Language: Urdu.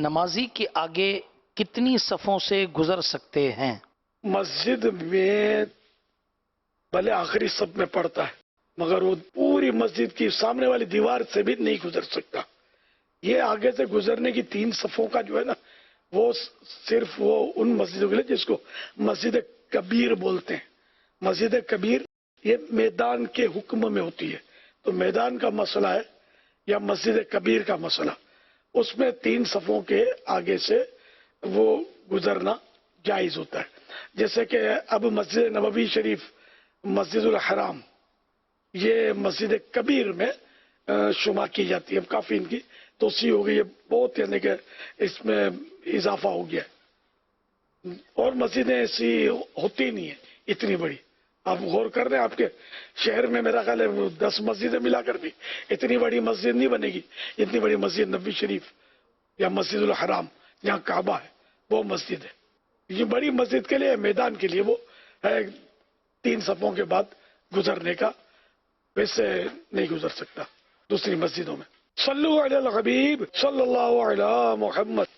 نمازی کے آگے کتنی صفوں سے گزر سکتے ہیں؟ مسجد میں بھلے آخری صف میں پڑتا ہے مگر وہ پوری مسجد کی سامنے والی دیوار سے بھی نہیں گزر سکتا. یہ آگے سے گزرنے کی 3 صفوں کا جو ہے نا وہ صرف وہ ان مسجدوں کے لیے جس کو مسجد کبیر بولتے ہیں. مسجد کبیر یہ میدان کے حکم میں ہوتی ہے. تو میدان کا مسئلہ ہے یا مسجد کبیر کا مسئلہ، اس میں 3 صفوں کے آگے سے وہ گزرنا جائز ہوتا ہے. جیسے کہ اب مسجد نبوی شریف، مسجد الحرام یہ مسجد کبیر میں شمار کی جاتی ہے. اب کافی ان کی توسیع ہو گئی ہے بہت، یعنی کہ اس میں اضافہ ہو گیا ہے. اور مسجدیں ایسی ہوتی نہیں ہیں اتنی بڑی. آپ غور کر رہے ہیں آپ کے شہر میں میرا خیال ہے 10 مسجدیں ملا کر بھی اتنی بڑی مسجد نہیں بنے گی اتنی بڑی مسجد نبوی شریف یا مسجد الحرام جہاں کعبہ ہے وہ مسجد ہے. یہ بڑی مسجد کے لیے، میدان کے لیے وہ ہے 3 صفوں کے بعد گزرنے کا، ویسے نہیں گزر سکتا دوسری مسجدوں میں. صلو علی الحبیب صلی اللہ علی محمد.